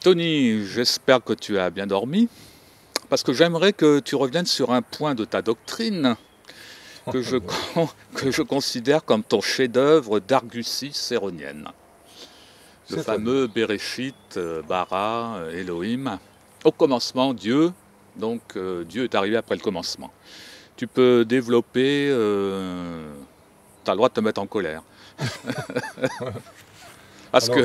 Tony, j'espère que tu as bien dormi, parce que j'aimerais que tu reviennes sur un point de ta doctrine que je, Ouais. que je considère comme ton chef-d'œuvre d'argutie céronienne. Le fameux C'est-à-dire, Bereshit, Bara, Elohim. Au commencement, Dieu, donc Dieu est arrivé après le commencement. Tu peux développer, tu as le droit de te mettre en colère, parce que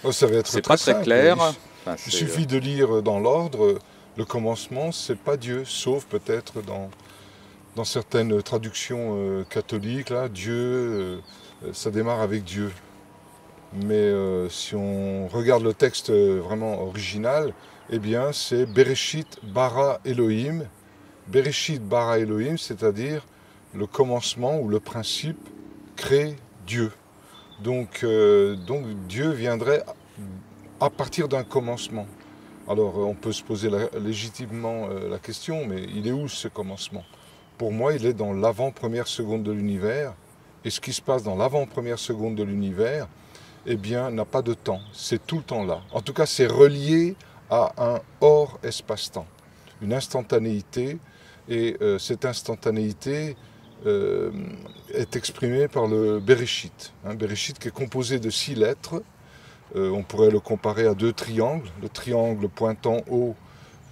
alors, ça va être c'est très pas très simple. clair. Enfin, Il c'est, suffit de lire dans l'ordre, le commencement, c'est pas Dieu, sauf peut-être dans certaines traductions catholiques, là, Dieu, ça démarre avec Dieu. Mais si on regarde le texte vraiment original, eh bien, c'est Bereshit bara Elohim. Bereshit bara Elohim, c'est-à-dire le commencement ou le principe crée Dieu. Donc Dieu viendrait à partir d'un commencement. Alors on peut se poser légitimement la question, mais il est où ce commencement? Pour moi, il est dans l'avant-première seconde de l'univers. Et ce qui se passe dans l'avant-première seconde de l'univers, eh bien, n'a pas de temps. C'est tout le temps là. En tout cas, c'est relié à un hors espace-temps, une instantanéité. Et cette instantanéité euh, est exprimée par le Bereshit. Bereshit qui est composé de 6 lettres. On pourrait le comparer à 2 triangles. Le triangle pointant haut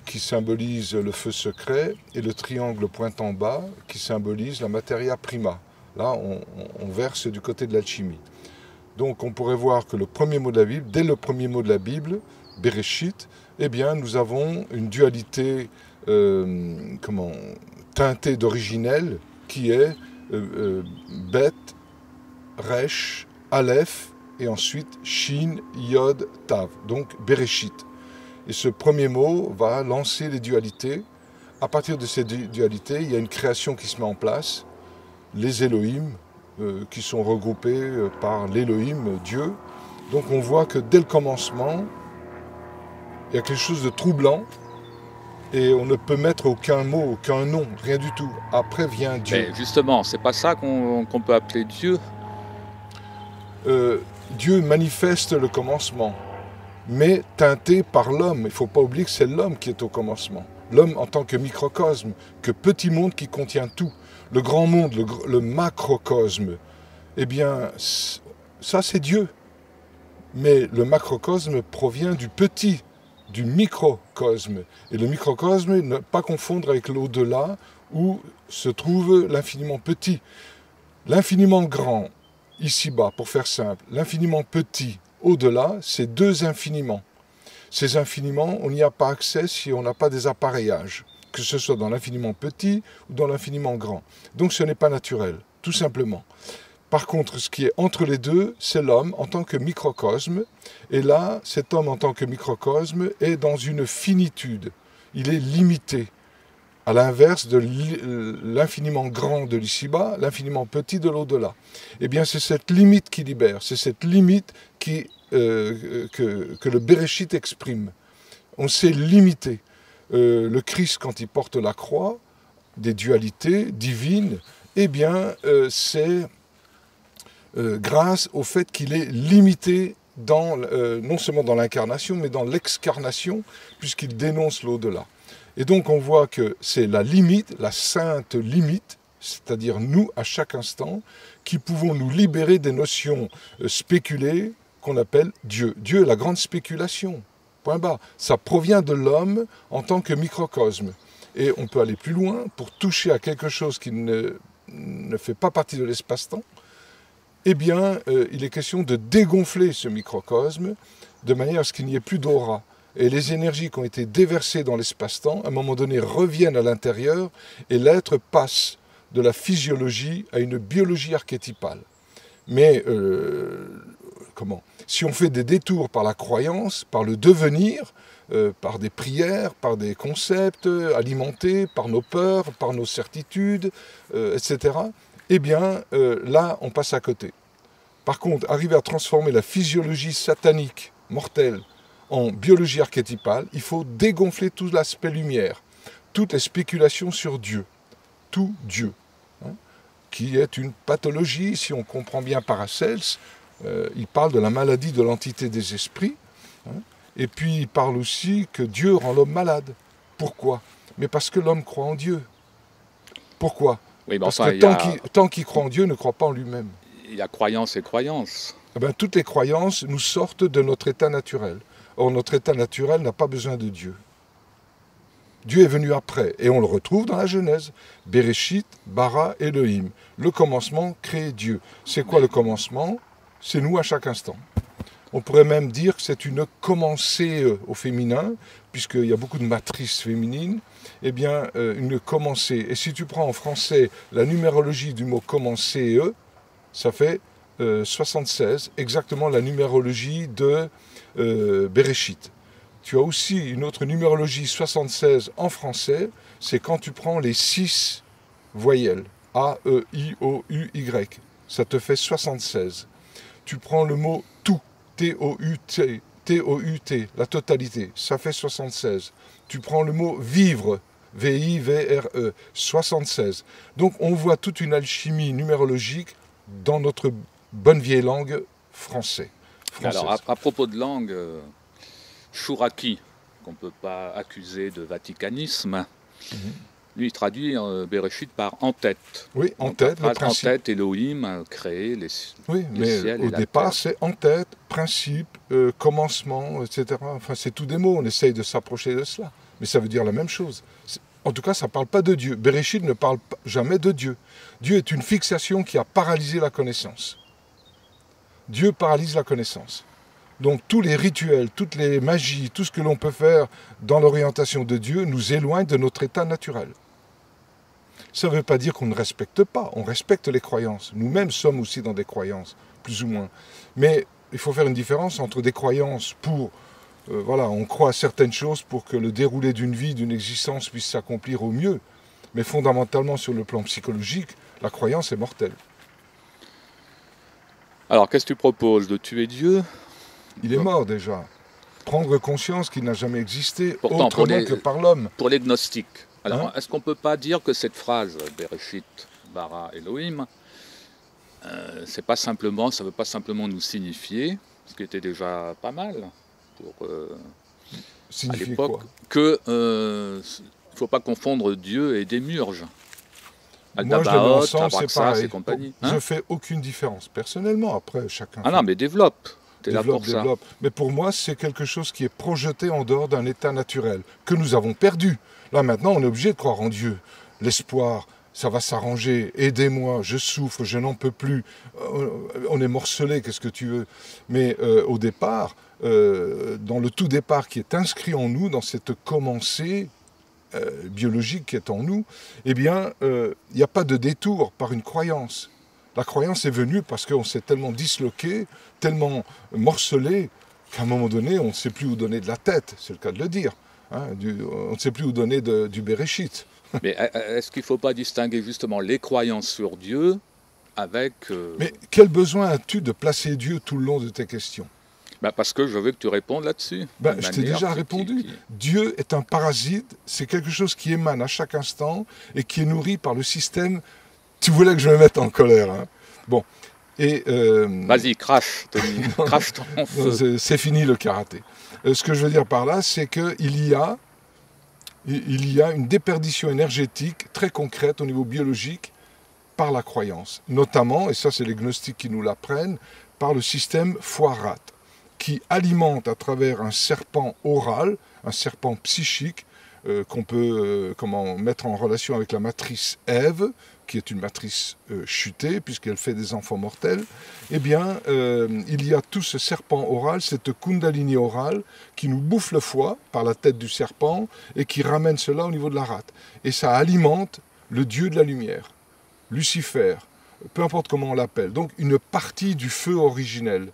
qui symbolise le feu secret et le triangle pointant bas qui symbolise la materia prima. Là, on verse du côté de l'alchimie. Donc on pourrait voir que le premier mot de la Bible, dès le premier mot de la Bible, Bereshit, eh bien nous avons une dualité comment, teintée d'originel qui est Bet, Resh, Aleph et ensuite Shin, Yod, Tav. Donc Bereshit. Et ce premier mot va lancer les dualités. À partir de ces dualités, il y a une création qui se met en place, les Elohim, qui sont regroupés par l'Elohim, Dieu. Donc on voit que dès le commencement, il y a quelque chose de troublant et on ne peut mettre aucun mot, aucun nom, rien du tout. Après vient Dieu. mais justement, c'est pas ça qu'on peut appeler Dieu. Euh, Dieu manifeste le commencement, mais teinté par l'homme. Il ne faut pas oublier que c'est l'homme qui est au commencement. L'homme en tant que microcosme, que petit monde qui contient tout. Le grand monde, le macrocosme, eh bien, ça c'est Dieu. Mais le macrocosme provient du petit, du microcosme. Et le microcosme, ne pas confondre avec l'au-delà, où se trouve l'infiniment petit. L'infiniment grand, ici-bas, pour faire simple, l'infiniment petit, au-delà, c'est 2 infiniments. Ces infiniments, on n'y a pas accès si on n'a pas des appareillages, que ce soit dans l'infiniment petit ou dans l'infiniment grand. Donc ce n'est pas naturel, tout simplement. Par contre, ce qui est entre les deux, c'est l'homme en tant que microcosme. Et là, cet homme en tant que microcosme est dans une finitude. Il est limité. À l'inverse de l'infiniment grand de l'ici-bas, l'infiniment petit de l'au-delà. Eh bien, c'est cette limite qui libère. C'est cette limite que le Bereshit exprime. On s'est limité. Le Christ, quand il porte la croix, des dualités divines, eh bien, c'est grâce au fait qu'il est limité non seulement dans l'incarnation, mais dans l'excarnation, puisqu'il dénonce l'au-delà. Et donc on voit que c'est la limite, la sainte limite, c'est-à-dire nous, à chaque instant, qui pouvons nous libérer des notions spéculées qu'on appelle Dieu. Dieu est la grande spéculation, point barre. Ça provient de l'homme en tant que microcosme. Et on peut aller plus loin pour toucher à quelque chose qui ne fait pas partie de l'espace-temps. Eh bien, il est question de dégonfler ce microcosme de manière à ce qu'il n'y ait plus d'aura. Et les énergies qui ont été déversées dans l'espace-temps, à un moment donné, reviennent à l'intérieur et l'être passe de la physiologie à une biologie archétypale. Mais, si on fait des détours par la croyance, par le devenir, par des prières, par des concepts alimentés, par nos peurs, par nos certitudes, etc., eh bien, là, on passe à côté. Par contre, arriver à transformer la physiologie satanique, mortelle, en biologie archétypale, il faut dégonfler tout l'aspect lumière, toutes les spéculations sur Dieu, tout Dieu, hein, qui est une pathologie, si on comprend bien Paracelse, il parle de la maladie de l'entité des esprits, hein, Et puis il parle aussi que Dieu rend l'homme malade. Pourquoi? Mais parce que l'homme croit en Dieu. Pourquoi? Oui, mais Parce enfin, que tant qu'il croit en Dieu, ne croit pas en lui-même. il y a croyance et croyance. Eh bien, toutes les croyances nous sortent de notre état naturel. Or, notre état naturel n'a pas besoin de Dieu. Dieu est venu après, et on le retrouve dans la Genèse. Bereshit, bara, Elohim. Le commencement crée Dieu. C'est quoi le commencement? C'est nous à chaque instant. On pourrait même dire que c'est une commencée au féminin, puisqu'il y a beaucoup de matrices féminines. Eh bien, une commencée. Et si tu prends en français la numérologie du mot commencer, ça fait 76, exactement la numérologie de Bereshit. Tu as aussi une autre numérologie 76 en français, c'est quand tu prends les 6 voyelles, A, E, I, O, U, Y, ça te fait 76. Tu prends le mot tout, T-O-U-T, T-O-U-T, la totalité, ça fait 76. Tu prends le mot vivre, V-I-V-R-E, 76. Donc on voit toute une alchimie numérologique dans notre bonne vieille langue française. Alors, à propos de langue, Chouraki, qu'on ne peut pas accuser de vaticanisme, lui, il traduit Bereshit par en tête. Oui, en tête, le principe. En tête, Elohim a créé les ciels mais au départ, c'est en tête, principe, commencement, etc. Enfin, c'est tout des mots, on essaye de s'approcher de cela. Mais ça veut dire la même chose. En tout cas, ça ne parle pas de Dieu. Bereshit ne parle jamais de Dieu. Dieu est une fixation qui a paralysé la connaissance. Dieu paralyse la connaissance. Donc tous les rituels, toutes les magies, tout ce que l'on peut faire dans l'orientation de Dieu nous éloigne de notre état naturel. Ça ne veut pas dire qu'on ne respecte pas, on respecte les croyances. Nous-mêmes sommes aussi dans des croyances, plus ou moins. Mais il faut faire une différence entre des croyances pour... voilà, on croit à certaines choses pour que le déroulé d'une vie, d'une existence puisse s'accomplir au mieux. Mais fondamentalement, sur le plan psychologique, la croyance est mortelle. Alors, qu'est-ce que tu proposes? De tuer Dieu? Il est mort déjà. Prendre conscience qu'il n'a jamais existé Pourtant, autrement que par l'homme. Pour les gnostiques. Alors, est-ce qu'on ne peut pas dire que cette phrase, Bereshit, bara, Elohim, ça ne veut pas simplement nous signifier, ce qui était déjà pas mal pour, à l'époque, qu'il ne faut pas confondre Dieu et Démiurge. Moi, je les mets ensemble, c'est pareil. Je fais aucune différence. Personnellement, après, chacun... Ah non, mais développe. Développe. Mais pour moi, c'est quelque chose qui est projeté en dehors d'un état naturel, que nous avons perdu. Là, maintenant, on est obligé de croire en Dieu. L'espoir, ça va s'arranger. Aidez-moi, je souffre, je n'en peux plus. On est morcelé, qu'est-ce que tu veux? Mais au départ, dans le tout départ qui est inscrit en nous, dans cette commencée biologique qui est en nous, eh bien, il n'y a pas de détour par une croyance. La croyance est venue parce qu'on s'est tellement disloqué, tellement morcelé, qu'à un moment donné, on ne sait plus où donner de la tête, c'est le cas de le dire. Hein, on ne sait plus où donner du Bereshit. Mais est-ce qu'il ne faut pas distinguer justement les croyances sur Dieu avec... Mais quel besoin as-tu de placer Dieu tout le long de tes questions? Parce que je veux que tu répondes là-dessus. Je t'ai déjà répondu. Dieu est un parasite, c'est quelque chose qui émane à chaque instant et qui est nourri par le système. Tu voulais que je me mette en colère, hein? Bon. Et vas-y, crache, Tony. Crache ton feu. C'est fini le karaté. Ce que je veux dire par là, c'est qu'il y a une déperdition énergétique très concrète au niveau biologique par la croyance. Notamment, et ça c'est les gnostiques qui nous l'apprennent, par le système foie-rate, qui alimente à travers un serpent oral, un serpent psychique, qu'on peut mettre en relation avec la matrice Ève, qui est une matrice chutée, puisqu'elle fait des enfants mortels, eh bien, il y a tout ce serpent oral, cette kundalini orale, qui nous bouffe le foie par la tête du serpent, et qui ramène cela au niveau de la rate. Et ça alimente le dieu de la lumière, Lucifer, peu importe comment on l'appelle, donc une partie du feu originel.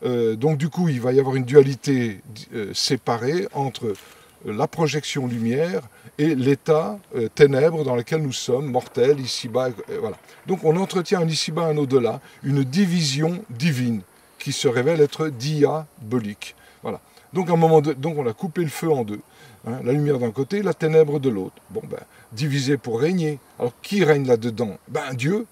Donc du coup, il va y avoir une dualité séparée entre la projection lumière et l'état ténèbres dans lequel nous sommes, mortels, ici-bas, voilà. Donc on entretient un ici-bas, un au-delà, une division divine qui se révèle être diabolique. Voilà. Donc à un moment donc on a coupé le feu en deux. Hein, la lumière d'un côté, la ténèbre de l'autre. Bon, divisé pour régner. Alors qui règne là-dedans? Dieu.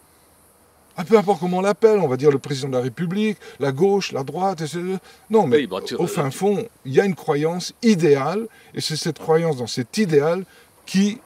peu importe comment on l'appelle, on va dire le président de la République, la gauche, la droite, etc. Non, mais Oui, bon, au fin fond, il y a une croyance idéale, et c'est cette croyance dans cet idéal qui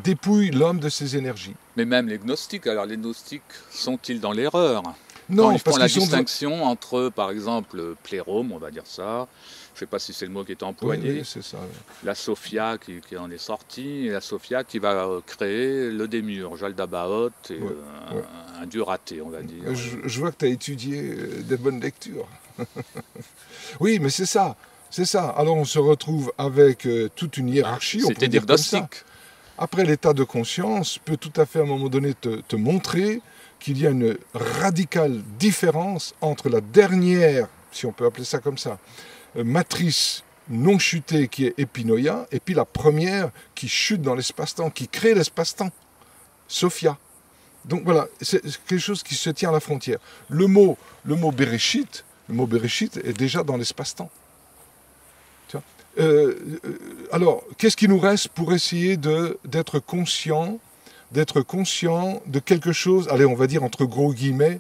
dépouille l'homme de ses énergies. mais même les gnostiques, alors les gnostiques sont-ils dans l'erreur? Quand Non, ils font parce la qu'ils sont... distinction entre, par exemple, plérome, on va dire ça, je ne sais pas si c'est le mot qui est Oui, employé, oui, c'est ça. la Sophia qui en est sortie, et la Sophia qui va créer le démiurge, Aldabaoth, et Ouais, ouais. un dieu raté, on va dire. Je vois que tu as étudié des bonnes lectures. Oui, mais c'est ça. C'est ça. Alors on se retrouve avec toute une hiérarchie. On C'était pourrait des dire comme ça. gnostiques. Après, l'état de conscience peut tout à fait à un moment donné te montrer qu'il y a une radicale différence entre la dernière, si on peut appeler ça comme ça, matrice non chutée qui est épinoïa, et puis la première qui chute dans l'espace-temps, qui crée l'espace-temps, Sophia. Donc voilà, c'est quelque chose qui se tient à la frontière. Le mot Bereshit est déjà dans l'espace-temps. Alors, qu'est-ce qui nous reste pour essayer d'être conscient de quelque chose, allez, on va dire entre gros guillemets,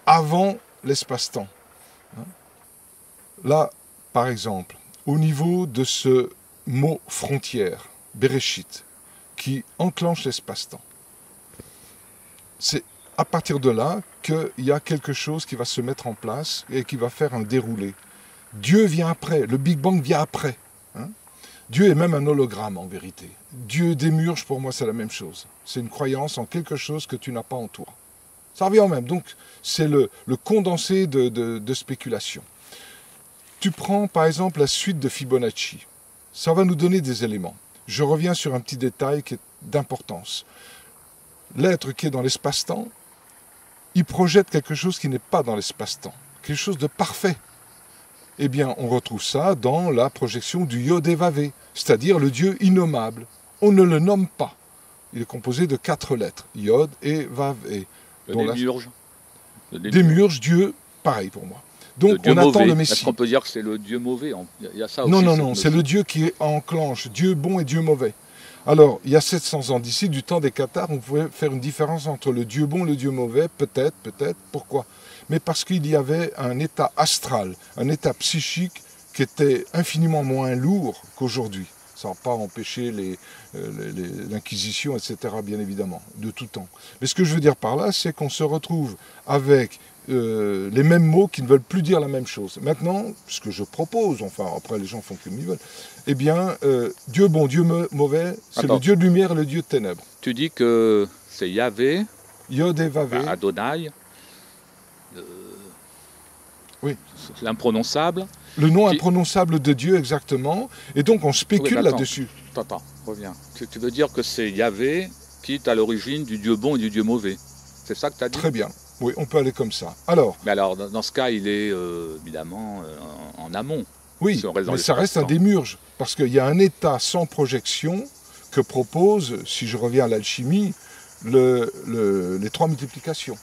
avant l'espace-temps. Là, par exemple, au niveau de ce mot frontière, Bereshit, qui enclenche l'espace-temps, c'est à partir de là qu'il y a quelque chose qui va se mettre en place et qui va faire un déroulé. Dieu vient après, le Big Bang vient après. Dieu est même un hologramme en vérité. Dieu démiurge, pour moi, c'est la même chose. C'est une croyance en quelque chose que tu n'as pas en toi. Ça revient au même. Donc, c'est le condensé de spéculation. Tu prends, par exemple, la suite de Fibonacci. Ça va nous donner des éléments. Je reviens sur un petit détail qui est d'importance. L'être qui est dans l'espace-temps, il projette quelque chose qui n'est pas dans l'espace-temps. Quelque chose de parfait. Eh bien, on retrouve ça dans la projection du Yod-Vavé, c'est-à-dire le Dieu innommable. On ne le nomme pas. Il est composé de 4 lettres, Yod et Vavé. Le démiurge. Démiurge, Dieu, pareil pour moi. Donc, on attend le Messie. Messie. Est-ce qu'on peut dire que c'est le Dieu mauvais? Il y a ça aussi. Non, c'est le Dieu qui enclenche, Dieu bon et Dieu mauvais. Alors, il y a 700 ans d'ici, du temps des Cathares, on pouvait faire une différence entre le Dieu bon et le Dieu mauvais, peut-être, pourquoi? Mais parce qu'il y avait un état astral, un état psychique qui était infiniment moins lourd qu'aujourd'hui. Ça n'a pas empêché l'Inquisition, etc., bien évidemment, de tout temps. Mais ce que je veux dire par là, c'est qu'on se retrouve avec les mêmes mots qui ne veulent plus dire la même chose. Maintenant, ce que je propose, enfin, après les gens font comme ils veulent, eh bien, Dieu bon, Dieu mauvais, c'est le Dieu de lumière et le Dieu de ténèbres. Tu dis que c'est Yahvé, Yod et Vavé, Adonai, oui. L'imprononçable. Le nom imprononçable de Dieu, exactement. Et donc, on spécule là-dessus. Attends, reviens. Tu veux dire que c'est Yahvé qui est à l'origine du Dieu bon et du Dieu mauvais. C'est ça que tu as dit? Très bien. Oui, on peut aller comme ça. Alors, mais alors, dans ce cas, il est évidemment en amont. Oui, mais ça reste un démiurge. Parce qu'il y a un état sans projection que propose, si je reviens à l'alchimie, les 3 multiplications,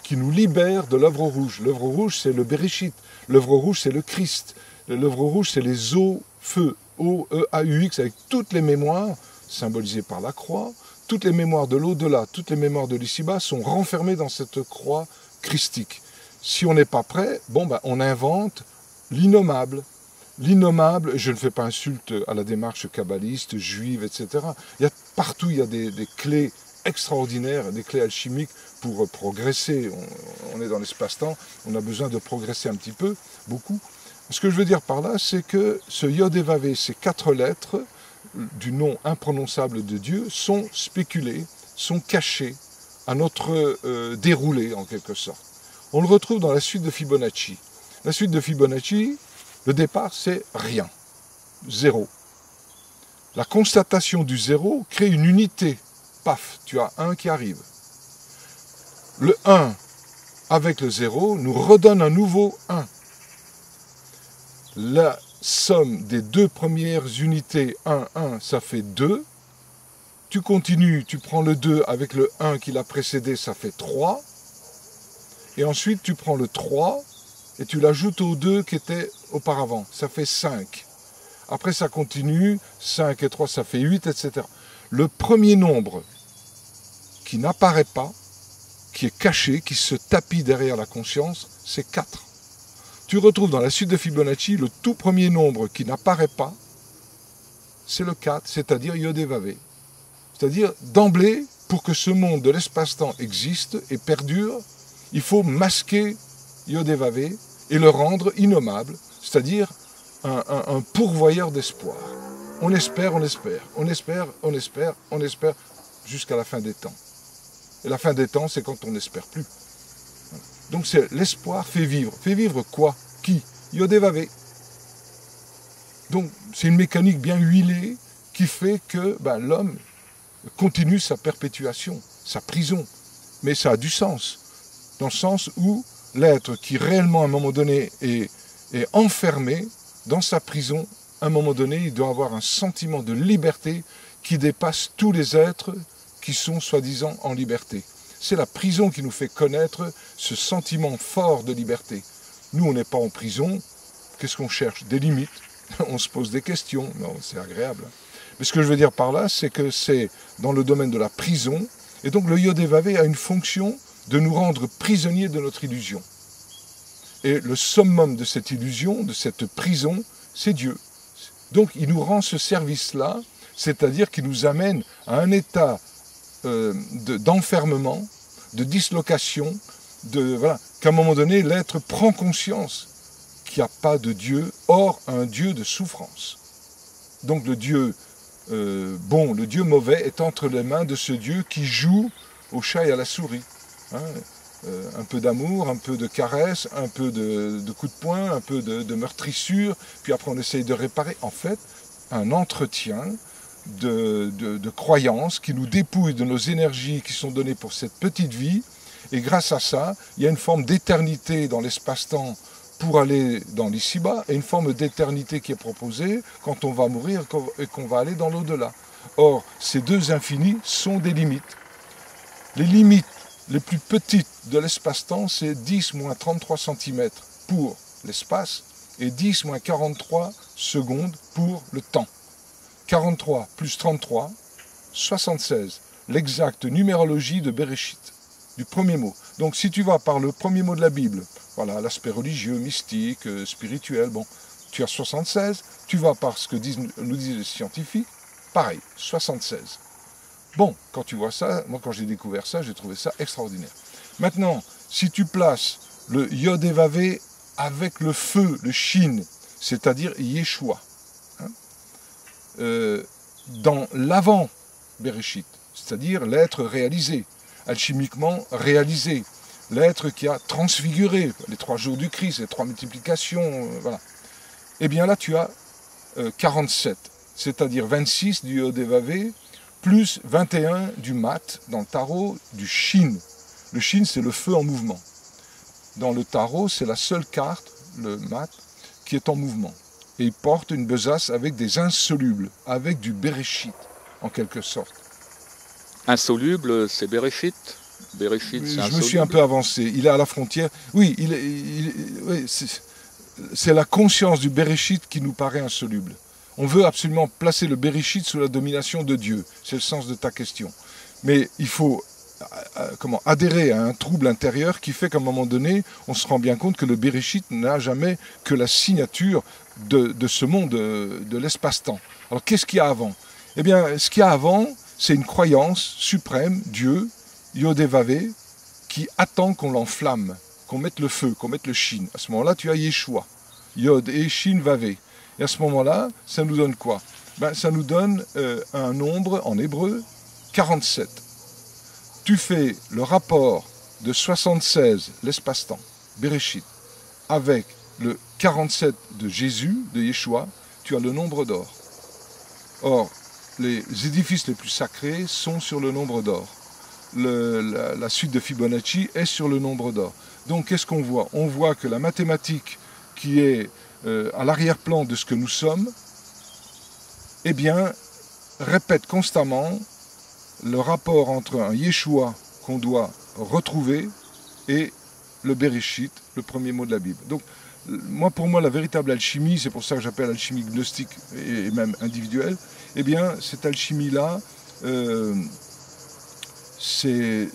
qui nous libèrent de l'œuvre rouge. L'œuvre rouge, c'est le Bereshit. L'œuvre rouge, c'est le Christ. L'œuvre rouge, c'est les O-Feu, O-E-A-U-X, avec toutes les mémoires, symbolisées par la croix, toutes les mémoires de l'au-delà, toutes les mémoires de l'ici-bas sont renfermées dans cette croix christique. Si on n'est pas prêt, on invente l'innommable. L'innommable, je ne fais pas insulte à la démarche kabbaliste, juive, etc. Partout, il y a des clés extraordinaires, des clés alchimiques pour progresser. On est dans l'espace-temps, on a besoin de progresser un petit peu, beaucoup. Ce que je veux dire par là, c'est que ce Yod et Vavé, ces 4 lettres du nom imprononçable de Dieu, sont spéculées, sont cachées à notre déroulé, en quelque sorte. On le retrouve dans la suite de Fibonacci. La suite de Fibonacci, le départ, c'est rien, 0. La constatation du 0 crée une unité. Paf, tu as 1 qui arrive. Le 1 avec le 0 nous redonne un nouveau 1. La somme des 2 premières unités, 1, 1, ça fait 2. Tu continues, tu prends le 2 avec le 1 qui l'a précédé, ça fait 3. Et ensuite, tu prends le 3 et tu l'ajoutes au 2 qui était auparavant. Ça fait 5. Après, ça continue. 5 et 3, ça fait 8, etc. Le premier nombre qui n'apparaît pas, qui est caché, qui se tapit derrière la conscience, c'est 4. Tu retrouves dans la suite de Fibonacci le tout premier nombre qui n'apparaît pas, c'est le 4, c'est-à-dire Yod et Vav. C'est-à-dire, d'emblée, pour que ce monde de l'espace-temps existe et perdure, il faut masquer Yod et Vav et le rendre innommable, c'est-à-dire un pourvoyeur d'espoir. On espère, on espère, on espère, on espère, on espère, jusqu'à la fin des temps. Et la fin des temps, c'est quand on n'espère plus. Donc c'est l'espoir fait vivre. Fait vivre quoi? Qui? Yod et Vav. Donc c'est une mécanique bien huilée qui fait que l'homme continue sa perpétuation, sa prison. Mais ça a du sens. Dans le sens où l'être qui réellement à un moment donné est enfermé dans sa prison, à un moment donné, il doit avoir un sentiment de liberté qui dépasse tous les êtres qui sont soi-disant en liberté. C'est la prison qui nous fait connaître ce sentiment fort de liberté. Nous, on n'est pas en prison. Qu'est-ce qu'on cherche? Des limites. On se pose des questions. Non, c'est agréable. Mais ce que je veux dire par là, c'est que c'est dans le domaine de la prison. Et donc le Yod et Vav a une fonction de nous rendre prisonniers de notre illusion. Et le summum de cette illusion, de cette prison, c'est Dieu. Donc il nous rend ce service-là, c'est-à-dire qu'il nous amène à un état d'enfermement, de dislocation, qu'à un moment donné, l'être prend conscience qu'il n'y a pas de Dieu, hors un Dieu de souffrance. Donc le Dieu bon, le Dieu mauvais est entre les mains de ce Dieu qui joue au chat et à la souris. Un peu d'amour, un peu de caresse, un peu de coups de poing, un peu de meurtrissure, puis après on essaye de réparer. En fait, un entretien de croyances qui nous dépouille de nos énergies qui sont données pour cette petite vie, et grâce à ça, il y a une forme d'éternité dans l'espace-temps pour aller dans l'ici-bas, et une forme d'éternité qui est proposée quand on va mourir et qu'on va aller dans l'au-delà. Or, ces deux infinis sont des limites. Les limites les plus petites de l'espace-temps, c'est 10 moins 33 cm pour l'espace et 10 moins 43 secondes pour le temps. 43 plus 33, 76, l'exacte numérologie de Bereshit, du premier mot. Donc si tu vas par le premier mot de la Bible, voilà, l'aspect religieux, mystique, spirituel, bon, tu as 76, tu vas par ce que nous disent les scientifiques, pareil, 76. Bon, quand tu vois ça, moi quand j'ai découvert ça, j'ai trouvé ça extraordinaire. Maintenant, si tu places le Yod et Vav avec le feu, le Shin, c'est-à-dire Yeshua, dans l'avant Bereshit, c'est-à-dire l'être réalisé, alchimiquement réalisé, l'être qui a transfiguré les 3 jours du Christ, les 3 multiplications, voilà. Eh bien là, tu as 47, c'est-à-dire 26 du Yod et Vav, plus 21 du mat, dans le tarot, du Shin. Le Shin, c'est le feu en mouvement. Dans le tarot, c'est la seule carte, le mat, qui est en mouvement. Et il porte une besace avec des insolubles, avec du Bereshit, en quelque sorte. Insoluble, c'est Bereshit. Bereshit, c'est insoluble. Je me suis un peu avancé. Il est à la frontière. Oui, oui, c'est la conscience du Bereshit qui nous paraît insoluble. On veut absolument placer le Bereshit sous la domination de Dieu. C'est le sens de ta question. Mais il faut adhérer à un trouble intérieur qui fait qu'à un moment donné, on se rend bien compte que le Bereshit n'a jamais que la signature de ce monde, de l'espace-temps. Alors qu'est-ce qu'il y a avant? Eh bien, ce qu'il y a avant, c'est une croyance suprême, Dieu, Yod et Vav, qui attend qu'on l'enflamme, qu'on mette le feu, qu'on mette le Shin. À ce moment-là, tu as Yeshua, Yod et Shin Vav. Et à ce moment-là, ça nous donne quoi? Ça nous donne un nombre en hébreu, 47. Tu fais le rapport de 76, l'espace-temps, Bereshit, avec le 47 de Jésus, de Yeshua, tu as le nombre d'or. Or, les édifices les plus sacrés sont sur le nombre d'or. La suite de Fibonacci est sur le nombre d'or. Donc, qu'est-ce qu'on voit? On voit que la mathématique qui est à l'arrière-plan de ce que nous sommes, eh bien, répète constamment le rapport entre un Yeshua qu'on doit retrouver et le Bereshit, le premier mot de la Bible. Donc, pour moi, la véritable alchimie, c'est pour ça que j'appelle alchimie gnostique et même individuelle, eh bien, cette alchimie-là c'est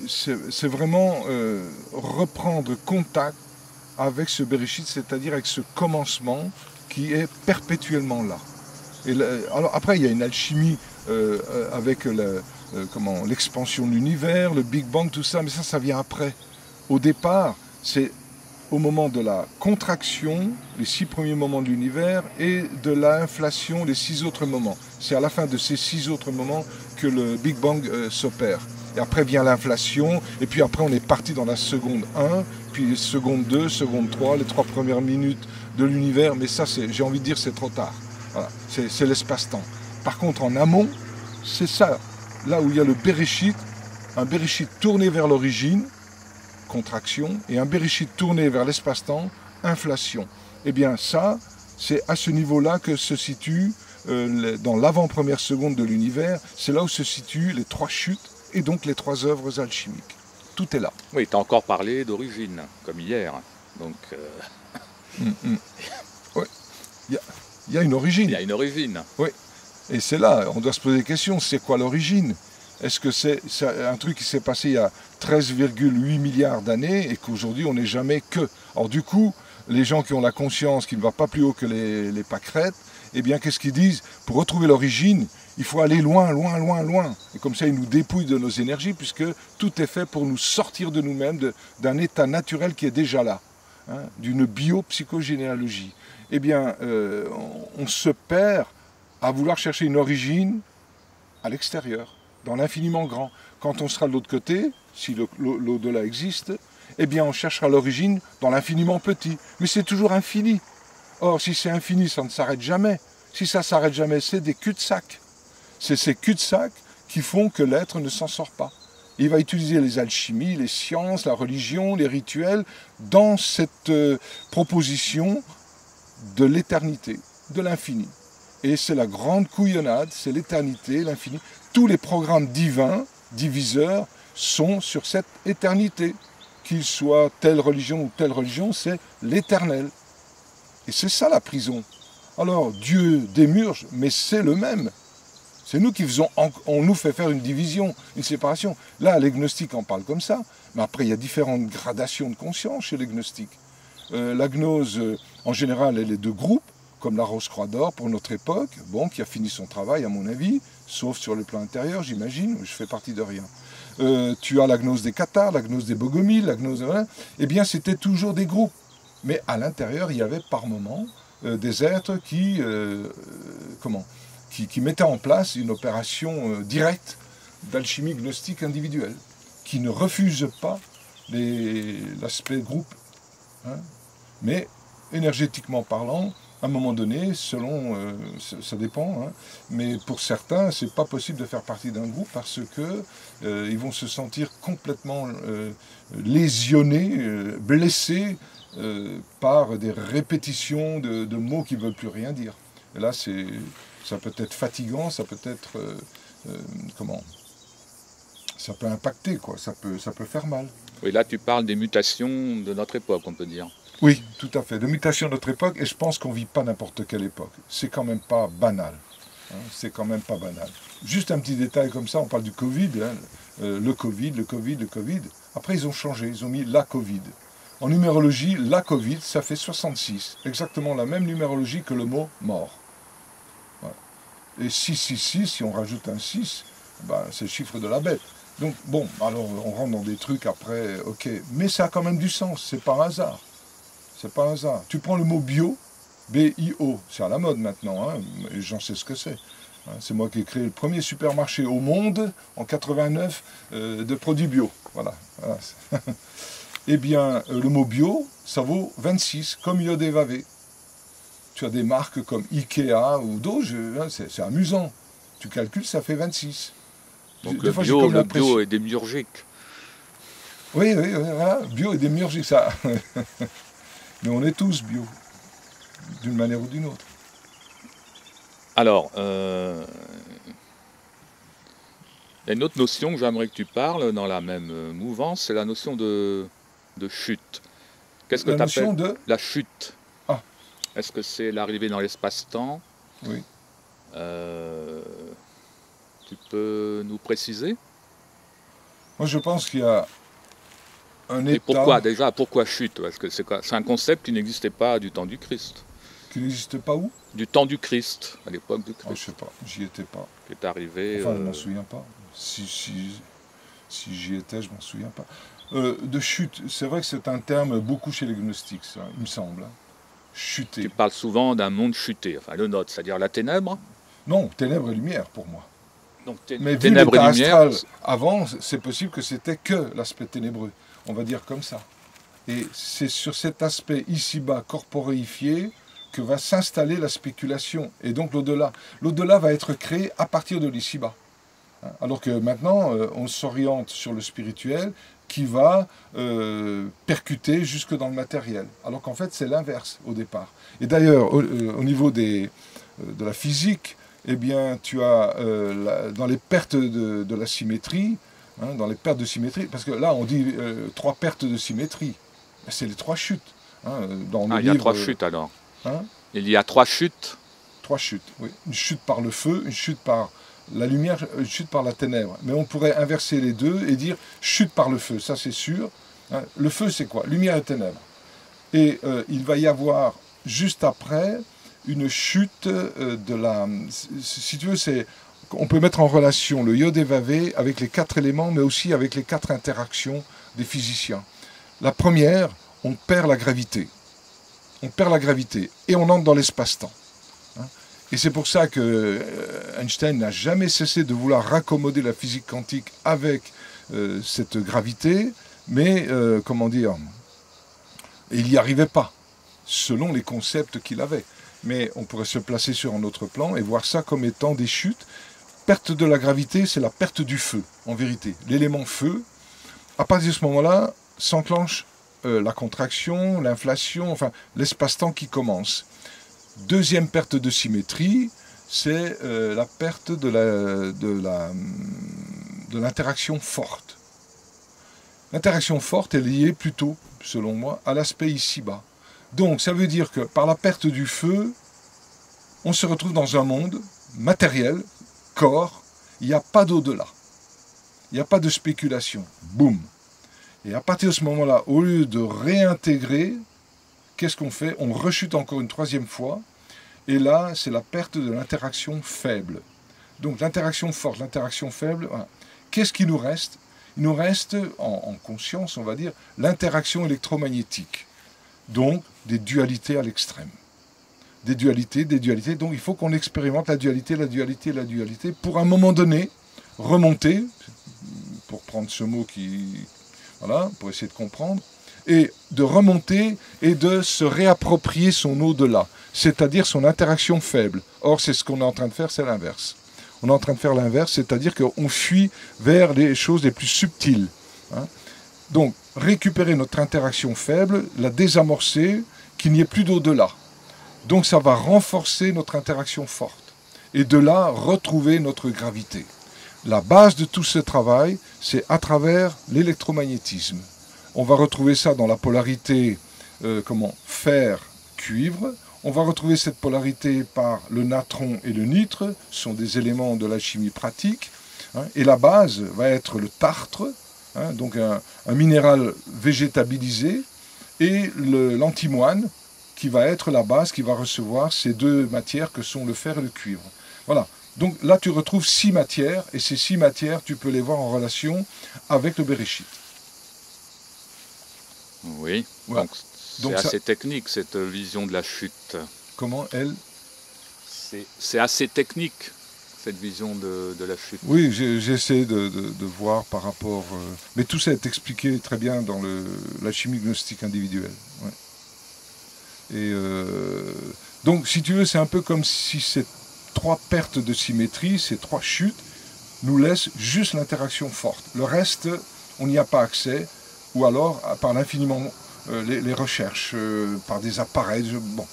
vraiment reprendre contact avec ce Bereshit, c'est-à-dire avec ce commencement qui est perpétuellement là. Alors après, il y a une alchimie avec l'expansion de l'univers, le Big Bang, tout ça, mais ça vient après. Au départ, c'est au moment de la contraction, les 6 premiers moments de l'univers, et de l'inflation, les 6 autres moments. C'est à la fin de ces 6 autres moments que le Big Bang s'opère. Et après vient l'inflation, et puis après on est parti dans la seconde 1, puis seconde 2, seconde 3, les 3 premières minutes de l'univers, mais ça, j'ai envie de dire, c'est trop tard. Voilà, c'est l'espace-temps. Par contre, en amont, c'est ça, là où il y a le Bereshit, un Bereshit tourné vers l'origine, contraction, et un Bereshit tourné vers l'espace-temps, inflation. Eh bien ça, c'est à ce niveau-là que se situe, dans l'avant-première seconde de l'univers, c'est là où se situent les 3 chutes, et donc les 3 œuvres alchimiques. Tout est là. Oui, tu as encore parlé d'origine, comme hier. Donc, Oui, il y a une origine. il y a une origine. Oui, et c'est là, on doit se poser des questions, c'est quoi l'origine? Est-ce que c'est un truc qui s'est passé il y a 13,8 milliards d'années et qu'aujourd'hui on n'est jamais que? Alors du coup, les gens qui ont la conscience qui ne va pas plus haut que les pâquerettes, eh bien qu'est-ce qu'ils disent? Pour retrouver l'origine, il faut aller loin, loin, loin, loin. Et comme ça, ils nous dépouillent de nos énergies puisque tout est fait pour nous sortir de nous-mêmes, d'un état naturel qui est déjà là, hein, d'une biopsychogénéalogie. Eh bien, on se perd à vouloir chercher une origine à l'extérieur, dans l'infiniment grand. Quand on sera de l'autre côté, si l'au-delà existe, eh bien on cherchera l'origine dans l'infiniment petit. Mais c'est toujours infini. Or, si c'est infini, ça ne s'arrête jamais. Si ça ne s'arrête jamais, c'est des cul-de-sac. C'est ces cul-de-sac qui font que l'être ne s'en sort pas. Il va utiliser les alchimies, les sciences, la religion, les rituels, dans cette proposition de l'éternité, de l'infini. Et c'est la grande couillonnade, c'est l'éternité, l'infini. Tous les programmes divins, diviseurs, sont sur cette éternité. Qu'ils soient telle religion ou telle religion, c'est l'éternel. Et c'est ça la prison. Alors Dieu démurge, mais c'est le même. C'est nous qui faisons, on nous fait faire une division, une séparation. Là, les gnostiques en parlent comme ça, mais après il y a différentes gradations de conscience chez les gnostiques. La gnose, en général, elle est de groupe, comme la Rose-Croix d'Or pour notre époque, bon, qui a fini son travail à mon avis, sauf sur le plan intérieur, j'imagine, je fais partie de rien. Tu as la gnose des Cathares, la gnose des Bogomiles, la gnose... Eh bien, c'était toujours des groupes. Mais à l'intérieur, il y avait par moments des êtres qui mettaient en place une opération directe d'alchimie gnostique individuelle, qui ne refuse pas l'aspect groupe. Hein, mais énergétiquement parlant, à un moment donné, selon, ça dépend, hein, mais pour certains, c'est pas possible de faire partie d'un groupe parce que ils vont se sentir complètement lésionnés, blessés par des répétitions de mots qui ne veulent plus rien dire. Et là, ça peut être fatigant, ça peut être ça peut impacter, quoi. Ça peut faire mal. Oui, là tu parles des mutations de notre époque, on peut dire. Oui, tout à fait. De mutation de notre époque, et je pense qu'on ne vit pas n'importe quelle époque. C'est quand même pas banal. Hein, c'est quand même pas banal. Juste un petit détail comme ça, on parle du Covid, hein, le Covid. Après, ils ont changé, ils ont mis la Covid. En numérologie, la Covid, ça fait 66. Exactement la même numérologie que le mot mort. Voilà. Et 666, si on rajoute un 6, ben, c'est le chiffre de la bête. Donc, bon, alors on rentre dans des trucs après, ok. Mais ça a quand même du sens, c'est par hasard. C'est pas un hasard. Tu prends le mot bio, B-I-O, c'est à la mode maintenant, hein, et j'en sais ce que c'est. Hein, c'est moi qui ai créé le premier supermarché au monde, en 89, de produits bio. Voilà. Eh bien, le mot bio, ça vaut 26, comme Yodé-Vavé. Tu as des marques comme Ikea ou d'autres, hein, c'est amusant. Tu calcules, ça fait 26. Donc le bio est démiurgique. Oui, voilà, bio et démiurgique, ça... Mais on est tous bio, d'une manière ou d'une autre. Alors, il y a une autre notion que j'aimerais que tu parles dans la même mouvance, c'est la notion de chute. Qu'est-ce que tu appelles la chute? Ah. Est-ce que c'est l'arrivée dans l'espace-temps? Oui. Tu peux nous préciser? Moi, je pense qu'il y a un Et état pourquoi chute? Parce que c'est un concept qui n'existait pas du temps du Christ. qui n'existe pas où? Du temps du Christ, à l'époque du Ah, je sais Christ, pas, j'y étais pas. qui est arrivé. Enfin, je m'en souviens pas. Si j'y étais, je m'en souviens pas. De chute, c'est vrai que c'est un terme beaucoup chez les gnostiques, ça, il me semble. Hein. Tu Chuter. parles souvent d'un monde chuté, enfin le nôtre, c'est-à-dire la ténèbre. Non, ténèbres et lumière pour moi. Donc Mais vu ténèbres et l'état lumière, astral avant, c'est possible que c'était que l'aspect ténébreux. On va dire comme ça. Et c'est sur cet aspect ici-bas corporéifié que va s'installer la spéculation. Et donc l'au-delà. L'au-delà va être créé à partir de l'ici-bas. Alors que maintenant, on s'oriente sur le spirituel qui va percuter jusque dans le matériel. Alors qu'en fait, c'est l'inverse au départ. Et d'ailleurs, au niveau de la physique, eh bien, tu as dans les pertes de la symétrie, hein, dans les pertes de symétrie, parce que là, on dit 3 pertes de symétrie. C'est les 3 chutes. Hein, dans le il y a livre, 3 chutes alors. Hein, Il y a 3 chutes. 3 chutes, oui. Une chute par le feu, une chute par la lumière, une chute par la ténèbre. Mais on pourrait inverser les deux et dire chute par le feu, ça c'est sûr. Hein, le feu c'est quoi? Lumière et ténèbres. Et il va y avoir juste après une chute de la... Si tu veux, on peut mettre en relation le Yod-Hé-Vav-Hé avec les 4 éléments, mais aussi avec les 4 interactions des physiciens. La première, on perd la gravité. On perd la gravité et on entre dans l'espace-temps. Et c'est pour ça que Einstein n'a jamais cessé de vouloir raccommoder la physique quantique avec cette gravité, mais, comment dire, il n'y arrivait pas, selon les concepts qu'il avait. Mais on pourrait se placer sur un autre plan et voir ça comme étant des chutes. Perte de la gravité, c'est la perte du feu, en vérité. L'élément feu, à partir de ce moment-là, s'enclenche la contraction, l'inflation, enfin l'espace-temps qui commence. Deuxième perte de symétrie, c'est la perte de l'interaction forte. L'interaction forte est liée plutôt, selon moi, à l'aspect ici-bas. Donc ça veut dire que par la perte du feu, on se retrouve dans un monde matériel, corps, il n'y a pas d'au-delà. Il n'y a pas de spéculation. Boum. Et à partir de ce moment-là, au lieu de réintégrer, qu'est-ce qu'on fait? On rechute encore une 3e fois. Et là, c'est la perte de l'interaction faible. Donc l'interaction forte, l'interaction faible, voilà. Qu'est-ce qui nous reste? Il nous reste, en conscience, on va dire, l'interaction électromagnétique. Donc des dualités à l'extrême. Des dualités. Donc il faut qu'on expérimente la dualité pour à un moment donné remonter, pour prendre ce mot voilà, pour essayer de comprendre, et de remonter et de se réapproprier son au-delà, c'est-à-dire son interaction faible. Or, c'est ce qu'on est en train de faire, c'est l'inverse. On est en train de faire l'inverse, c'est-à-dire qu'on fuit vers les choses les plus subtiles. Hein. Donc, récupérer notre interaction faible, la désamorcer, qu'il n'y ait plus d'au-delà. Donc, ça va renforcer notre interaction forte. Et de là, retrouver notre gravité. La base de tout ce travail, c'est à travers l'électromagnétisme. On va retrouver ça dans la polarité fer-cuivre. On va retrouver cette polarité par le natron et le nitre, ce sont des éléments de la chimie pratique. Hein, et la base va être le tartre, hein, donc un minéral végétabilisé, et l'antimoine, qui va être la base, qui va recevoir ces 2 matières que sont le fer et le cuivre. Voilà. Donc là, tu retrouves 6 matières, et ces 6 matières, tu peux les voir en relation avec le Béréchit. Oui, voilà. Donc c'est assez technique cette vision de la chute. Comment elle? C'est assez technique cette vision de la chute. Oui, j'essaie de voir par rapport... mais tout ça est expliqué très bien dans la chimie gnostique individuelle. Ouais. Et donc, si tu veux, c'est un peu comme si ces 3 pertes de symétrie, ces 3 chutes, nous laissent juste l'interaction forte. Le reste, on n'y a pas accès, ou alors par l'infiniment... les recherches par des appareils, bon.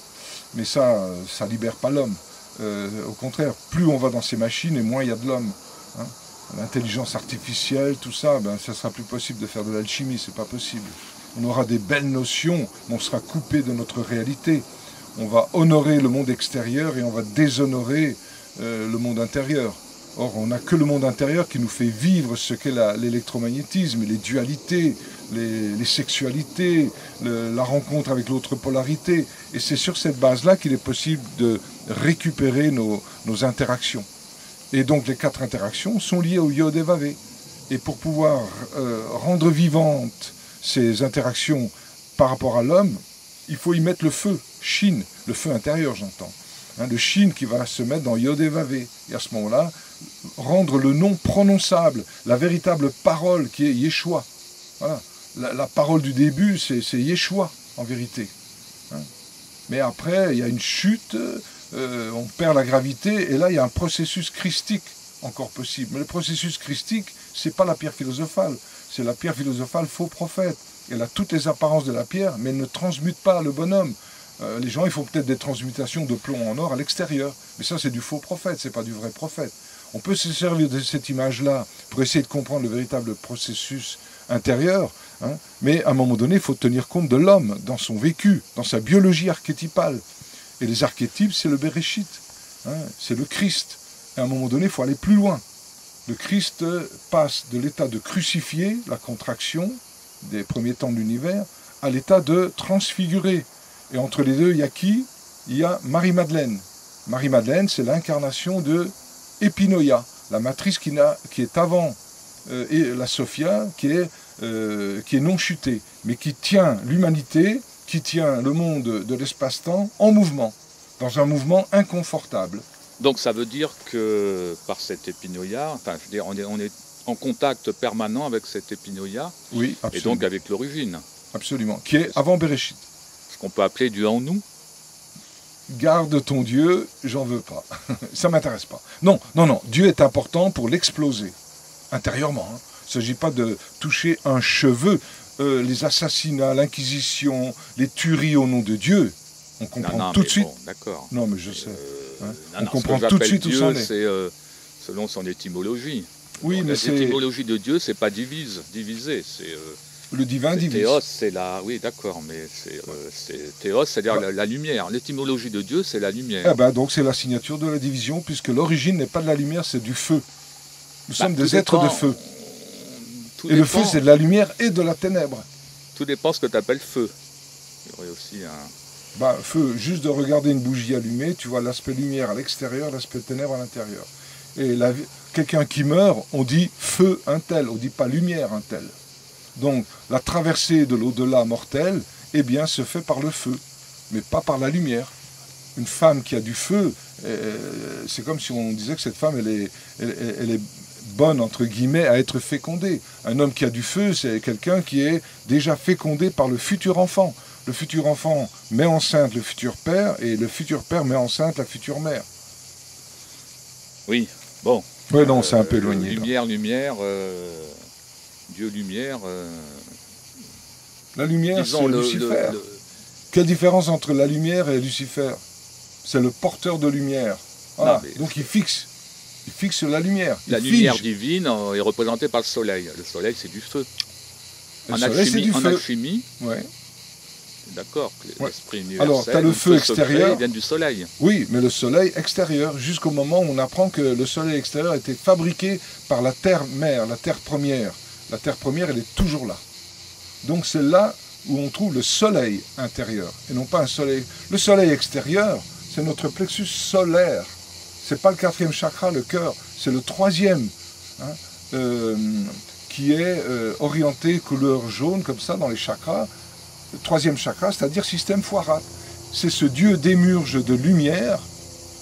Mais ça libère pas l'homme. Au contraire, plus on va dans ces machines et moins il y a de l'homme. Hein. L'intelligence artificielle, tout ça, ça sera plus possible de faire de l'alchimie, c'est pas possible. On aura des belles notions, mais on sera coupé de notre réalité. On va honorer le monde extérieur et on va déshonorer le monde intérieur. Or, on n'a que le monde intérieur qui nous fait vivre ce qu'est l'électromagnétisme, les dualités, les sexualités, la rencontre avec l'autre polarité. Et c'est sur cette base-là qu'il est possible de récupérer nos interactions. Et donc les 4 interactions sont liées au Yod et Vavé. Et pour pouvoir rendre vivantes ces interactions par rapport à l'homme, il faut y mettre le feu, Shin, le feu intérieur j'entends. Le Shin qui va se mettre dans Yod et Vavé. Et à ce moment-là, rendre le nom prononçable, la véritable parole qui est Yeshua. Voilà. La parole du début, c'est Yeshua, en vérité. Mais après, il y a une chute, on perd la gravité, et là, il y a un processus christique encore possible. Mais le processus christique, c'est pas la pierre philosophale, c'est la pierre philosophale faux prophète. Elle a toutes les apparences de la pierre, mais elle ne transmute pas le bonhomme. Les gens, ils font peut-être des transmutations de plomb en or à l'extérieur, mais ça, c'est du faux prophète, c'est pas du vrai prophète. On peut se servir de cette image-là pour essayer de comprendre le véritable processus intérieur, mais à un moment donné, il faut tenir compte de l'homme, dans son vécu, dans sa biologie archétypale. Et les archétypes, c'est le Bereshit, c'est le Christ. Et à un moment donné, il faut aller plus loin. Le Christ passe de l'état de crucifié, la contraction des premiers temps de l'univers, à l'état de transfiguré. Et entre les deux, il y a qui? Il y a Marie-Madeleine. Marie-Madeleine, c'est l'incarnation de Epinoïa, la matrice qui est avant et la Sophia, qui est non chutée, mais qui tient l'humanité, qui tient le monde de l'espace-temps en mouvement, dans un mouvement inconfortable. Donc ça veut dire que par cette épinoïa, enfin, je veux dire, on est en contact permanent avec cette épinoïa, oui, et donc avec l'origine. Absolument, qui est avant Bereshit. Ce qu'on peut appeler Dieu en nous. Garde ton Dieu, j'en veux pas. Ça m'intéresse pas. Non, Dieu est important pour l'exploser, intérieurement. Il ne s'agit pas de toucher un cheveu. Les assassinats, l'inquisition, les tueries au nom de Dieu, on comprend tout de suite. Bon, d'accord. Non, mais je sais. On comprend tout de suite où ça en est. C'est selon son étymologie. Oui, mais l'étymologie de Dieu, c'est pas divisé. C'est le divin divise. Théos, c'est la. Oui, d'accord, mais c'est Théos, c'est-à-dire la lumière. L'étymologie de Dieu, c'est la lumière. Eh ben, donc c'est la signature de la division, puisque l'origine n'est pas de la lumière, c'est du feu. Nous sommes des êtres de feu. Et le feu, c'est de la lumière et de la ténèbre. Tout dépend ce que tu appelles feu. Il y aurait aussi un... feu, juste de regarder une bougie allumée, tu vois l'aspect lumière à l'extérieur, l'aspect ténèbre à l'intérieur. Et quelqu'un qui meurt, on dit feu un tel, on ne dit pas lumière un tel. Donc la traversée de l'au-delà mortel, eh bien, se fait par le feu, mais pas par la lumière. Une femme qui a du feu, c'est comme si on disait que cette femme, elle est bonne, entre guillemets, à être fécondée. Un homme qui a du feu, c'est quelqu'un qui est déjà fécondé par le futur enfant. Le futur enfant met enceinte le futur père, et le futur père met enceinte la future mère. Oui, bon. Oui, non, c'est un peu éloigné. Lumière, Dieu lumière. La lumière, c'est Lucifer. Quelle différence entre la lumière et Lucifer? C'est le porteur de lumière. Voilà. Non, donc il fixe la lumière. La lumière divine est représentée par le soleil. Le soleil, c'est du feu. En alchimie, ouais. D'accord, l'esprit universel. Alors, tu as le feu extérieur. Il vient du soleil. Oui, mais le soleil extérieur, jusqu'au moment où on apprend que le soleil extérieur a été fabriqué par la terre-mère, la terre première. La terre première, elle est toujours là. Donc c'est là où on trouve le soleil intérieur, et non pas un soleil. Le soleil extérieur, c'est notre plexus solaire. C'est pas le 4e chakra, le cœur, c'est le 3e, qui est orienté couleur jaune, comme ça, dans les chakras. Le 3e chakra, c'est-à-dire système Foirat. C'est ce dieu démurge de lumière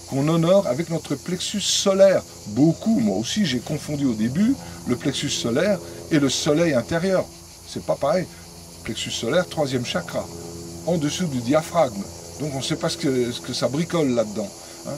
qu'on honore avec notre plexus solaire. Beaucoup, moi aussi, j'ai confondu au début le plexus solaire et le soleil intérieur. C'est pas pareil. Plexus solaire, 3e chakra, en dessous du diaphragme. Donc on ne sait pas ce que ça bricole là-dedans.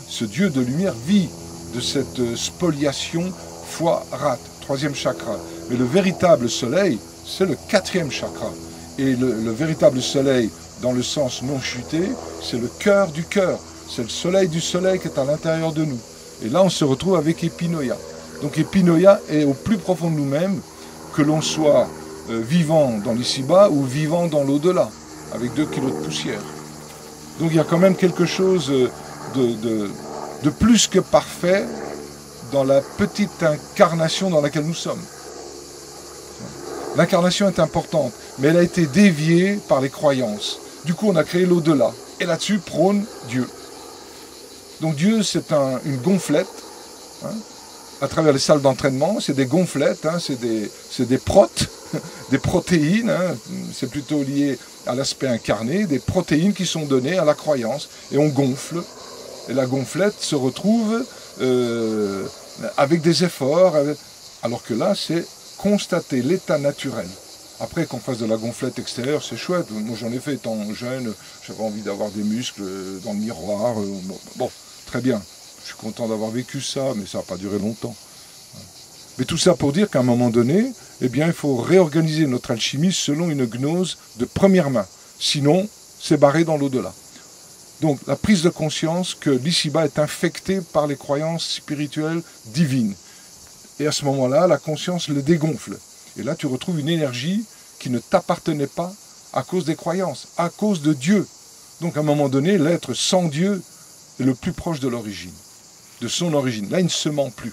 Ce dieu de lumière vit de cette spoliation Foirat, 3e chakra. Mais le véritable soleil, c'est le 4e chakra. Et le véritable soleil, dans le sens non chuté, c'est le cœur du cœur. C'est le soleil du soleil qui est à l'intérieur de nous. Et là, on se retrouve avec Epinoïa. Donc Epinoïa est au plus profond de nous-mêmes, que l'on soit vivant dans l'ici-bas ou vivant dans l'au-delà, avec 2 kilos de poussière. Donc il y a quand même quelque chose de plus que parfait dans la petite incarnation dans laquelle nous sommes. L'incarnation est importante, mais elle a été déviée par les croyances. Du coup, on a créé l'au-delà. Et là-dessus prône Dieu. Donc Dieu, c'est une gonflette, hein, à travers les salles d'entraînement, c'est des gonflettes, hein, c'est des protes, des protéines, hein, c'est plutôt lié à l'aspect incarné, des protéines qui sont données à la croyance, et on gonfle. Et la gonflette se retrouve avec des efforts, alors que là, c'est constater l'état naturel. Après, qu'on fasse de la gonflette extérieure, c'est chouette. Moi, j'en ai fait étant jeune, j'avais envie d'avoir des muscles dans le miroir. Bon, très bien. Je suis content d'avoir vécu ça, mais ça n'a pas duré longtemps. Mais tout ça pour dire qu'à un moment donné, eh bien, il faut réorganiser notre alchimie selon une gnose de première main. Sinon, c'est barré dans l'au-delà. Donc, la prise de conscience que l'ici-bas est infecté par les croyances spirituelles divines. Et à ce moment-là, la conscience le dégonfle. Et là, tu retrouves une énergie qui ne t'appartenait pas à cause des croyances, à cause de Dieu. Donc, à un moment donné, l'être sans Dieu est le plus proche de l'origine, de son origine. Là, il ne se ment plus.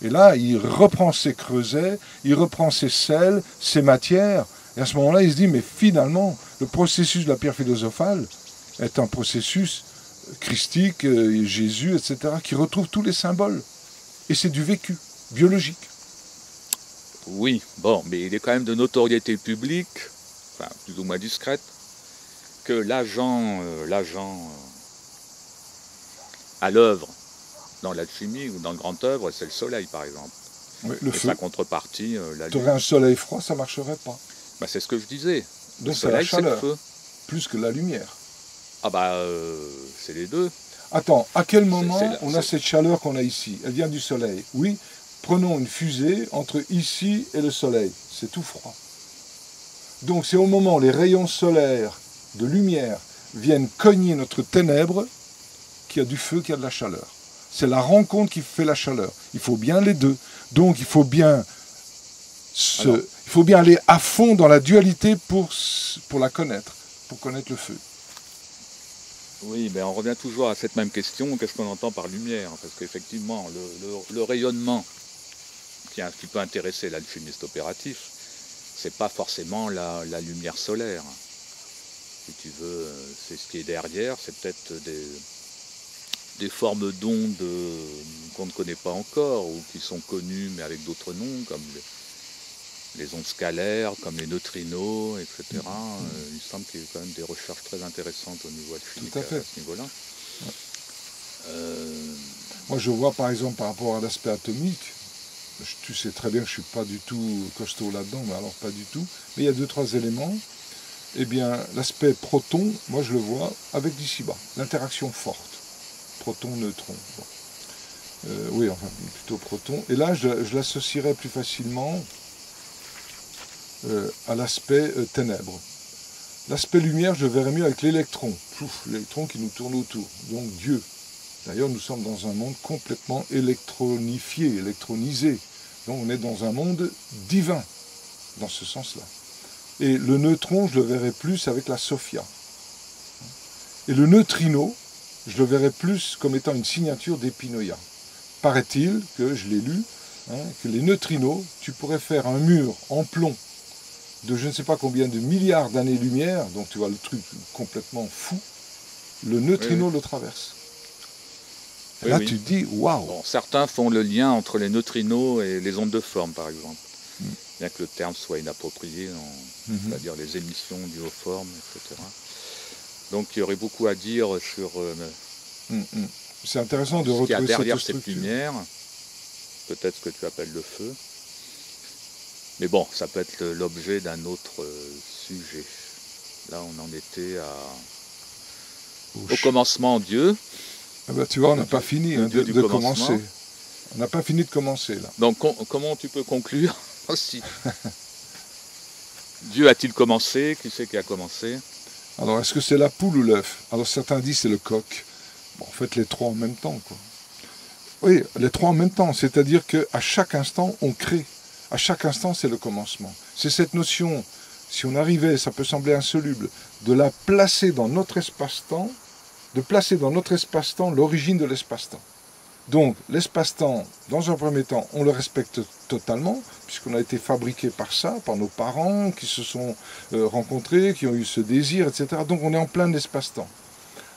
Et là, il reprend ses creusets, il reprend ses sels, ses matières. Et à ce moment-là, il se dit, mais finalement, le processus de la pierre philosophale est un processus christique, Jésus, etc., qui retrouve tous les symboles. Et c'est du vécu, biologique. Oui, bon, mais il est quand même de notoriété publique, enfin plus ou moins discrète, que l'agent à l'œuvre dans l'alchimie ou dans le grand œuvre, c'est le soleil par exemple. Oui, le feu. Sa contrepartie, la lune. Tu aurais un soleil froid, ça ne marcherait pas. Bah, c'est ce que je disais. Donc le soleil, c'est la chaleur, le feu. Plus que la lumière. Ah bah, c'est les deux. Attends, à quel moment on a cette chaleur qu'on a ici? Elle vient du soleil. Oui, prenons une fusée entre ici et le soleil. C'est tout froid. Donc c'est au moment où les rayons solaires de lumière viennent cogner notre ténèbre qu'il y a du feu, qu'il y a de la chaleur. C'est la rencontre qui fait la chaleur. Il faut bien les deux. Donc il faut bien aller à fond dans la dualité pour la connaître, pour connaître le feu. Oui, ben on revient toujours à cette même question, qu'est-ce qu'on entend par lumière? Parce qu'effectivement, le rayonnement qui peut intéresser l'alchimiste opératif, c'est pas forcément la lumière solaire. Si tu veux, c'est ce qui est derrière, c'est peut-être des formes d'ondes qu'on ne connaît pas encore, ou qui sont connues mais avec d'autres noms, comme les ondes scalaires, comme les neutrinos, etc. Il semble qu'il y ait quand même des recherches très intéressantes au niveau alchimique à ce niveau-là. Moi, je vois par exemple par rapport à l'aspect atomique, tu sais très bien que je ne suis pas du tout costaud là-dedans, mais alors pas du tout, mais il y a 2-3 éléments. Eh bien, l'aspect proton, moi je le vois avec d'ici-bas, l'interaction forte, proton-neutron. Bon. Oui, enfin, plutôt proton. Et là, je l'associerais plus facilement à l'aspect ténèbres. L'aspect lumière, je le verrais mieux avec l'électron. L'électron qui nous tourne autour, donc Dieu. D'ailleurs, nous sommes dans un monde complètement électronifié, électronisé. Donc on est dans un monde divin, dans ce sens-là. Et le neutron, je le verrais plus avec la Sophia. Et le neutrino, je le verrais plus comme étant une signature d'Epinoia. Paraît-il, que je l'ai lu, que les neutrinos, tu pourrais faire un mur en plomb de je ne sais pas combien de milliards d'années-lumière, donc tu vois le truc complètement fou, le neutrino le traverse. Et là tu te dis, waouh. Bon, certains font le lien entre les neutrinos et les ondes de forme, par exemple. Bien que le terme soit inapproprié, c'est-à-dire les émissions dues aux formes, etc. Donc il y aurait beaucoup à dire sur c'est intéressant de retrouver ce qu'il y a derrière cette lumière, peut-être ce que tu appelles le feu. Mais bon, ça peut être l'objet d'un autre sujet. Là, on en était au commencement Dieu. Ah bah, tu vois, on n'a pas fini de commencer. On n'a pas fini de commencer, là. Donc, comment tu peux conclure aussi? Dieu a-t-il commencé? Qui c'est qui a commencé? Alors, est-ce que c'est la poule ou l'œuf? Alors, certains disent c'est le coq. Bon, en fait, les trois en même temps, quoi. Oui, les trois en même temps. C'est-à-dire qu'à chaque instant, on crée. À chaque instant, c'est le commencement. C'est cette notion, si on arrivait, ça peut sembler insoluble, de la placer dans notre espace-temps, de placer dans notre espace-temps l'origine de l'espace-temps. Donc l'espace-temps, dans un premier temps, on le respecte totalement, puisqu'on a été fabriqué par ça, par nos parents qui se sont rencontrés, qui ont eu ce désir, etc. Donc on est en plein espace-temps.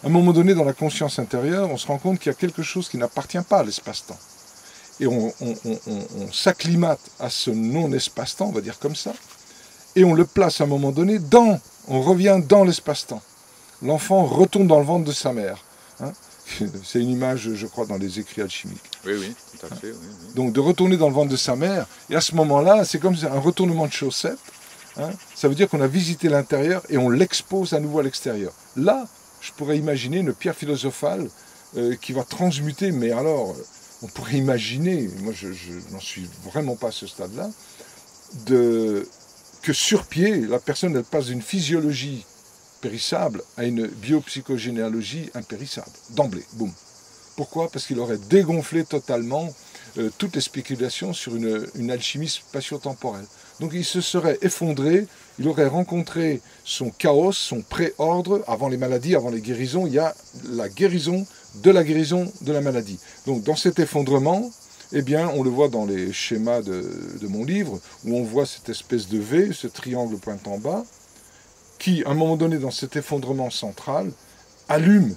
À un moment donné, dans la conscience intérieure, on se rend compte qu'il y a quelque chose qui n'appartient pas à l'espace-temps. Et on s'acclimate à ce non-espace-temps, on va dire comme ça, et on le place à un moment donné on revient dans l'espace-temps. L'enfant retourne dans le ventre de sa mère. Hein. C'est une image, je crois, dans les écrits alchimiques. Oui, oui, tout à fait. Oui, oui. Donc de retourner dans le ventre de sa mère, et à ce moment-là, c'est comme un retournement de chaussettes. Hein. Ça veut dire qu'on a visité l'intérieur et on l'expose à nouveau à l'extérieur. Là, je pourrais imaginer une pierre philosophale qui va transmuter, mais alors, on pourrait imaginer, moi je n'en suis vraiment pas à ce stade-là, que sur pied, la personne elle passe d'une physiologie périssable à une biopsychogénéalogie impérissable, d'emblée, boum. Pourquoi? Parce qu'il aurait dégonflé totalement toutes les spéculations sur une alchimie spatio-temporelle. Donc il se serait effondré, il aurait rencontré son chaos, son pré-ordre. Avant les maladies, avant les guérisons, il y a la guérison de la maladie. Donc dans cet effondrement, eh bien, on le voit dans les schémas de mon livre, où on voit cette espèce de V, ce triangle pointant bas, qui, à un moment donné, dans cet effondrement central, allume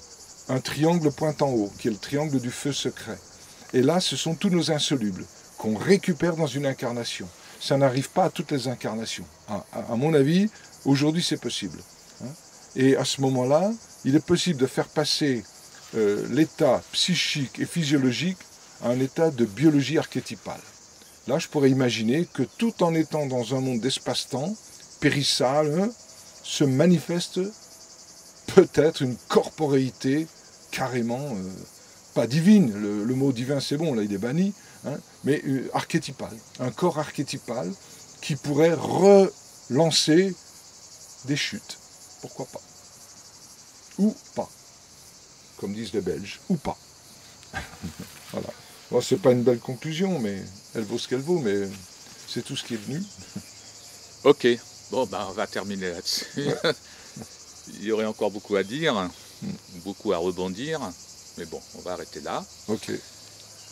un triangle pointant haut, qui est le triangle du feu secret. Et là, ce sont tous nos insolubles, qu'on récupère dans une incarnation. Ça n'arrive pas à toutes les incarnations. À mon avis, aujourd'hui, c'est possible. Et à ce moment-là, il est possible de faire passer l'état psychique et physiologique à un état de biologie archétypale. Là, je pourrais imaginer que tout en étant dans un monde d'espace-temps, périssable, se manifeste peut-être une corporéité carrément, pas divine, le mot divin c'est bon, là il est banni, hein, mais archétypal, un corps archétypal qui pourrait relancer des chutes. Pourquoi pas? Ou pas, comme disent les Belges, ou pas. Voilà. Bon, c'est pas une belle conclusion, mais elle vaut ce qu'elle vaut, mais c'est tout ce qui est venu. Ok, bon, ben, on va terminer là-dessus. Ouais. Il y aurait encore beaucoup à dire, beaucoup à rebondir, mais bon, on va arrêter là. Ok.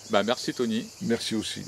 Ben, merci Tony. Merci aussi.